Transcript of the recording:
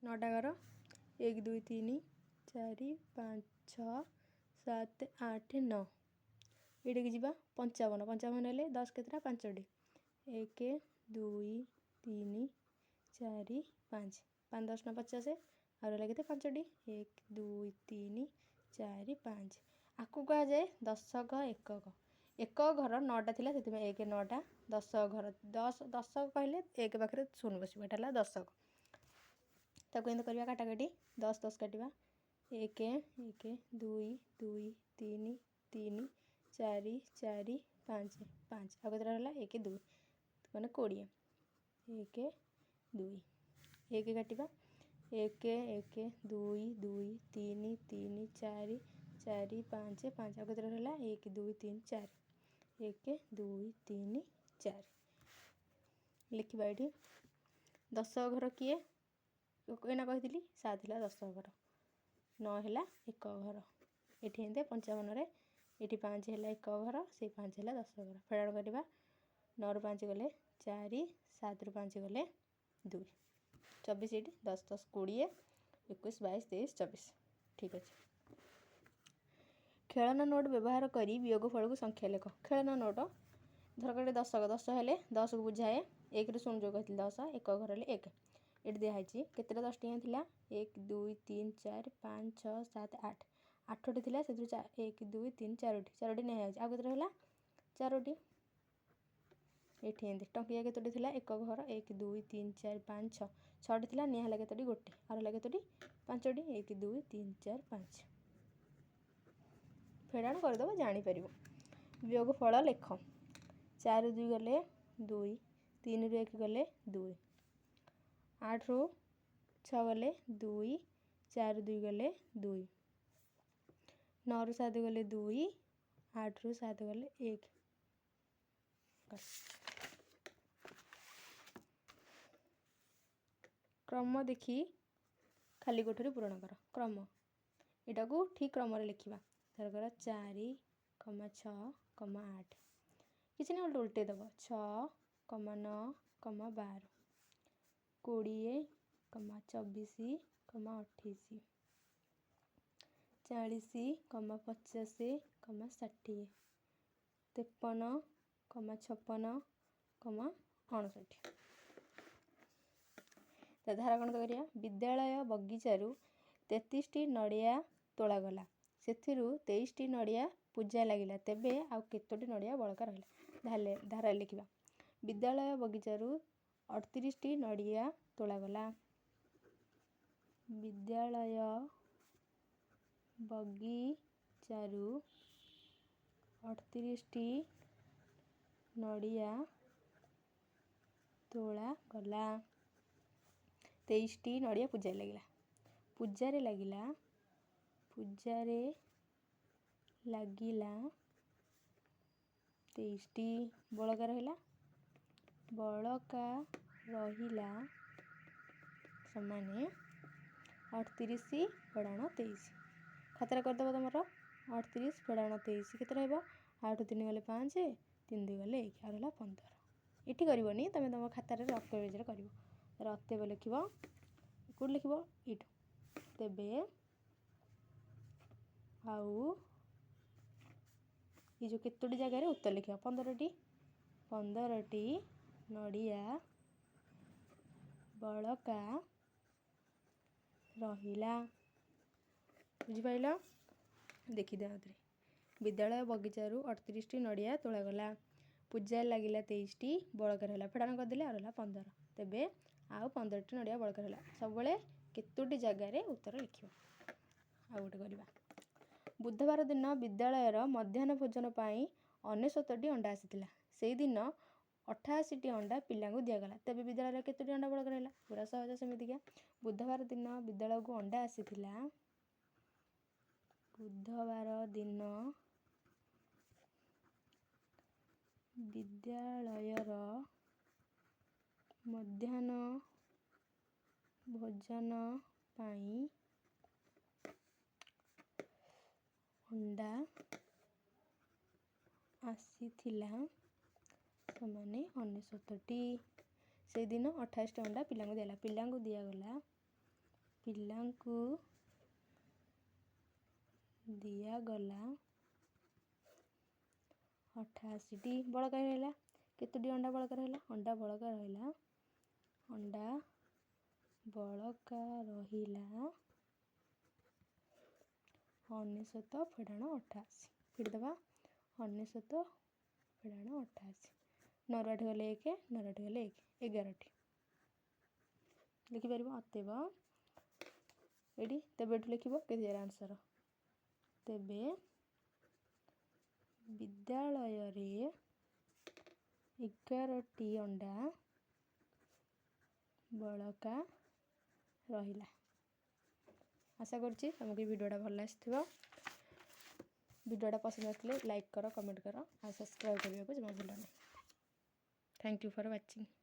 नौटा घर 1 2 3 4 5 6 7 8 9 ये जी 55 55 हेल्ले 10 केतटा 5टी 1 2 3 4 5 5 10 न 50 और रहा केते 5टी 1 2 3 4 5 आपको कह जाए दशक एकक एक घर 9टा थिला से 1 9टा 10 घर 10 10 कहले 1 पाखे 0 बस एटा दशक ताको एंत करवा काटाकाटी 10 10 काटा 1 1 2 2 3 3 4 4 5 5 आगे तरह है 1 2 मैंने 20 1 2 1 काटा 1 1 2 2 3 3 4 4 5 5 आगे तरह है 1 2 3 4 1 2 3 4 लिखा ये 10 घर किए एना कही 7 है 10 घर 9 है 1 घर ये 55 ये 5 है 1 घर से 5 है 10 घर फेड़ाण करवा 9 रु 5 गले 4 7 रु 5 गले 2 24 ये 10 10 20 21 22 23 24 ठीक अच्छे। खेलना नोट व्यवहार करी वियोगफल को संख्या लेख खेलना नोट धर कटे 10 हेले 10 को बुझाए 1 रू 0 जो कहती 10 1 घर हेले 1 ये दिखाई केतटा 10 टिया थिला 1 2 3 4 5 6 7 8 8टी थिला से 1 2 3 4टी नहीं आगे तो रहा 4टी ये टंकिया केतोटी थिला 1 घर 1 2 3 4 5 6 6टी थिला निहा केतोटी गोटे और केतोटी 5टी 1 2 3 4 5 फेड़ाण करदेव जापर वियोग फल लेख 4 रू 2 गले 2 3 रू 1 गले 2 8 रू 6 गले 2 4 रू 2 गले 2 9 रू 7 गले 2 8 रू 7 गले 1 क्रम देखी खाली कोठरी पूरण कर क्रम यहाँ को ठीक क्रम लिखा धरकर 4 6 8 किसी ना उल्टे दब 6 9 12 20 24 28 40 50 60 53 56 59 धारा कण करिया विद्यालय बगीचारू 33टी नड़िया तोलागला से 23टी नड़िया पूजा लगिला तेबे आउ केतोटी नड़िया बड़का रहिला धारा लिखा विद्यालय बगीचारू 38टी नड़िया तोलागला विद्यालय बगीचारू 38टी नड़िया तोलागला 23टी नड़िया पूजा लगिला पूजारे लगिला 23टी बड़का रहिला समाने 38 फेड़ाण 23 खातार करदेव तुम 38 फेड़ाण 23 केते रहा 8 3 गले 5 3 2 गले 1 और 15 ये करनी तुम तुम खातार रफ पेजरे कर रतेब लिख कौट लिख इट तेबे आउ ये जो केतोटी जगार उत्तर लिख 15टी नड़िया बड़का रहिला बुझिपाइल देखिदे आउथरे विद्यालय बगीचारू 38टी नड़िया तोलागला पूजा लगिला 23टी बड़का रहा फेड़ाण करदे और 15 तेबे आउ 15टी नड़िया बड़का रहा सब केतोटी जगार उत्तर लिख आ गोटे करवा बुधवार दिन विद्यालयर मध्याह्न भोजन पाई 69टी अंडा आसीथिला से दिन 88टी अंडा पिला दिगला तेबे विद्यालय केतोटी अंडा बड़का रहा पूरा सहज सेमतिका बुधवार दिन विद्यालय को अंडा आसीथिला बुधवार दिन विद्यालयर मध्याह्न भोजन पाई अंडा आसीथिला समाने 69टी से दिन 28टी अंडा पिला दिगला दिगला ପିଲାଙ୍କୁ ଦିଆଗଲା 88ଟି ବଳକା ରହିଲା। କେତୋଟି ଅଣ୍ଡା ବଳକା ରହିଲା? ଅଣ୍ଡା ବଳକା ରହିଲା 99 ଫେଡ଼ାଣ 88। ଫିଡ଼ିଦେବା 99 ଫେଡ଼ାଣ 88। 9 8 ଗଲେ 1, 9 8 ଗଲେ 1, 11ଟି লিখিପାରିବ। ଅତେବ ଏଠି ତେବେଠୁ ଲେଖିବ କେତେ ଆନ୍ସର। ତେବେ ବିଦ୍ୟାଳୟରେ 11ଟି ଅଣ୍ଡା ବଳକା ରହିଲା। ଆଶା କରୁଛି ତମକୁ ଭିଡ଼ିଓଟା ଭଲ ଆସିଥିବ। ଭିଡ଼ିଓଟା ପସନ୍ଦ ଆସିଲେ ଲାଇକ୍ କର, କମେଣ୍ଟ କର ଆଉ ସବସ୍କ୍ରାଇବ୍ କରିବାକୁ ଜମା ଭୁଲ ନାହିଁ। Thank you for watching.